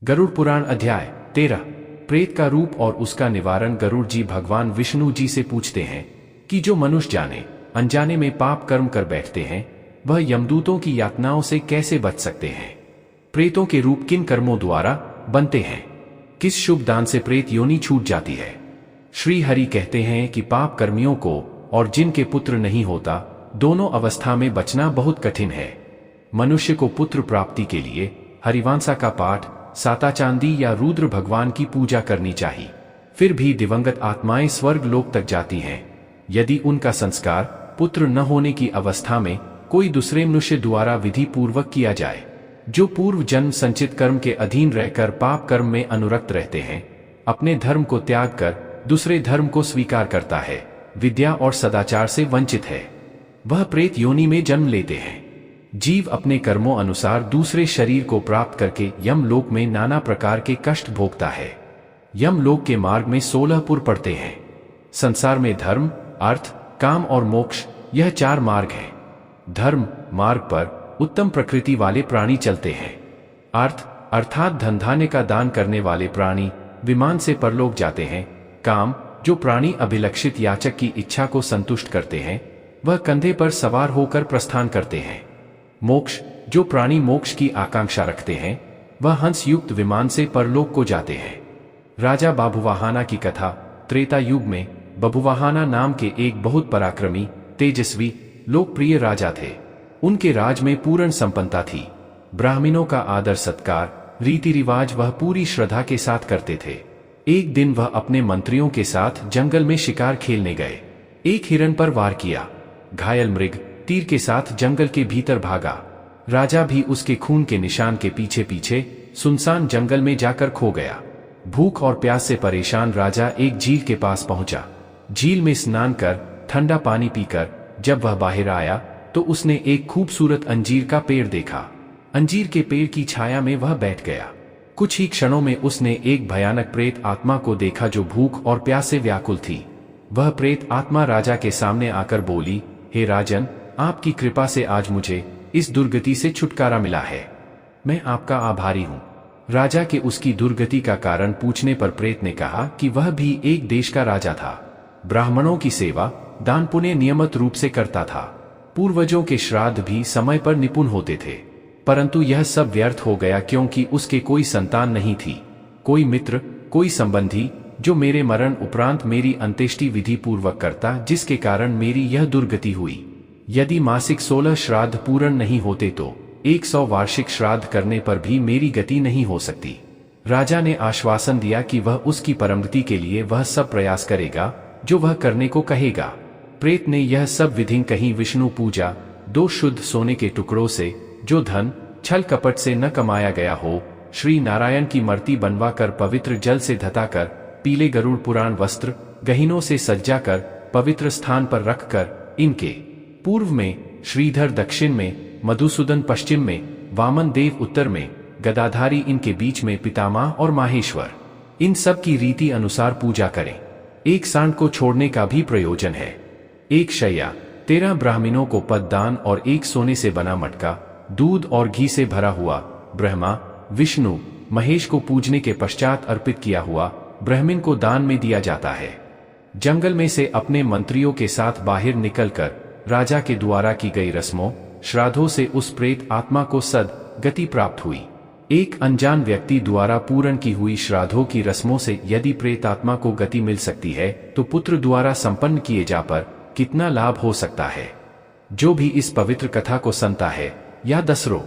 गरुड़ पुराण अध्याय 13। प्रेत का रूप और उसका निवारण। गरुड़ जी भगवान विष्णु जी से पूछते हैं कि जो मनुष्य जाने अनजाने में पाप कर्म कर बैठते हैं वह यमदूतों की यातनाओं से कैसे बच सकते हैं। प्रेतों के रूप किन कर्मों द्वारा बनते हैं। किस शुभ दान से प्रेत योनि छूट जाती है। श्री हरि कहते हैं कि पाप कर्मियों को और जिनके पुत्र नहीं होता दोनों अवस्था में बचना बहुत कठिन है। मनुष्य को पुत्र प्राप्ति के लिए हरिवंशा का पाठ, साता चांदी या रुद्र भगवान की पूजा करनी चाहिए। फिर भी दिवंगत आत्माएं स्वर्ग लोक तक जाती हैं यदि उनका संस्कार पुत्र न होने की अवस्था में कोई दूसरे मनुष्य द्वारा विधि पूर्वक किया जाए। जो पूर्व जन्म संचित कर्म के अधीन रहकर पाप कर्म में अनुरक्त रहते हैं, अपने धर्म को त्याग कर दूसरे धर्म को स्वीकार करता है, विद्या और सदाचार से वंचित है, वह प्रेत योनि में जन्म लेते हैं। जीव अपने कर्मों अनुसार दूसरे शरीर को प्राप्त करके यम लोक में नाना प्रकार के कष्ट भोगता है। यम लोक के मार्ग में 16 पुर पड़ते हैं। संसार में धर्म, अर्थ, काम और मोक्ष, यह 4 मार्ग हैं। धर्म मार्ग पर उत्तम प्रकृति वाले प्राणी चलते हैं। अर्थ अर्थात धन धान्य का दान करने वाले प्राणी विमान से परलोक जाते हैं। काम जो प्राणी अभिलक्षित याचक की इच्छा को संतुष्ट करते हैं वह कंधे पर सवार होकर प्रस्थान करते हैं। मोक्ष जो प्राणी मोक्ष की आकांक्षा रखते हैं वह हंस युक्त विमान से परलोक को जाते हैं। राजा बभुवाहना की कथा। त्रेता युग में बभुवाहना नाम के एक बहुत पराक्रमी, तेजस्वी, लोकप्रिय राजा थे। उनके राज में पूर्ण संपन्नता थी। ब्राह्मणों का आदर सत्कार, रीति रिवाज वह पूरी श्रद्धा के साथ करते थे। एक दिन वह अपने मंत्रियों के साथ जंगल में शिकार खेलने गए। एक हिरण पर वार किया। घायल मृग तीर के साथ जंगल के भीतर भागा। राजा भी उसके खून के निशान के पीछे पीछे सुनसान जंगल में जाकर खो गया। भूख और प्यास से परेशान राजा एक झील के पास पहुंचा। झील में स्नान कर ठंडा पानी पीकर जब वह बाहर आया तो उसने एक खूबसूरत अंजीर का पेड़ देखा। अंजीर के पेड़ की छाया में वह बैठ गया। कुछ ही क्षणों में उसने एक भयानक प्रेत आत्मा को देखा जो भूख और प्यास से व्याकुल थी। वह प्रेत आत्मा राजा के सामने आकर बोली, हे राजन, आपकी कृपा से आज मुझे इस दुर्गति से छुटकारा मिला है। मैं आपका आभारी हूँ। राजा के उसकी दुर्गति का कारण पूछने पर प्रेत ने कहा कि वह भी एक देश का राजा था। ब्राह्मणों की सेवा, दान पुण्य नियमित रूप से करता था। पूर्वजों के श्राद्ध भी समय पर निपुण होते थे। परंतु यह सब व्यर्थ हो गया क्योंकि उसके कोई संतान नहीं थी, कोई मित्र, कोई संबंधी जो मेरे मरण उपरांत मेरी अंत्येष्टि विधि पूर्वक करता, जिसके कारण मेरी यह दुर्गति हुई। यदि मासिक 16 श्राद्ध पूर्ण नहीं होते तो 100 वार्षिक श्राद्ध करने पर भी मेरी गति नहीं हो सकती। राजा ने आश्वासन दिया कि वह उसकी परमगति के लिए वह सब प्रयास करेगा जो वह करने को कहेगा। प्रेत ने यह सब विधि कही। विष्णु पूजा, 2 शुद्ध सोने के टुकड़ों से जो धन छल कपट से न कमाया गया हो, श्री नारायण की मूर्ति बनवा कर पवित्र जल से धताकर, पीले गरुड़ पुराण वस्त्र गहीनों से सज्जा कर पवित्र स्थान पर रखकर, इनके पूर्व में श्रीधर दक्षिण में, मधुसूदन पश्चिम में, वामन देव उत्तर में, गदाधारी इनके बीच में, पितामह और माहेश्वर, इन सब की रीति अनुसार पूजा करें। एक सांड को छोड़ने का भी प्रयोजन है। एक शैया, 13 ब्राह्मणों को पद दान और एक सोने से बना मटका, दूध और घी से भरा हुआ, ब्रह्मा, विष्णु, महेश को पूजने के पश्चात अर्पित किया हुआ ब्राह्मण को दान में दिया जाता है। जंगल में से अपने मंत्रियों के साथ बाहर निकलकर राजा के द्वारा की गई रस्मों, श्राद्धों से उस प्रेत आत्मा को सद गति प्राप्त हुई। एक अनजान व्यक्ति द्वारा पूर्ण की हुई श्राद्धों की रस्मों से यदि प्रेत आत्मा को गति मिल सकती है तो पुत्र द्वारा संपन्न किए जा पर कितना लाभ हो सकता है। जो भी इस पवित्र कथा को सुनता है या दसरों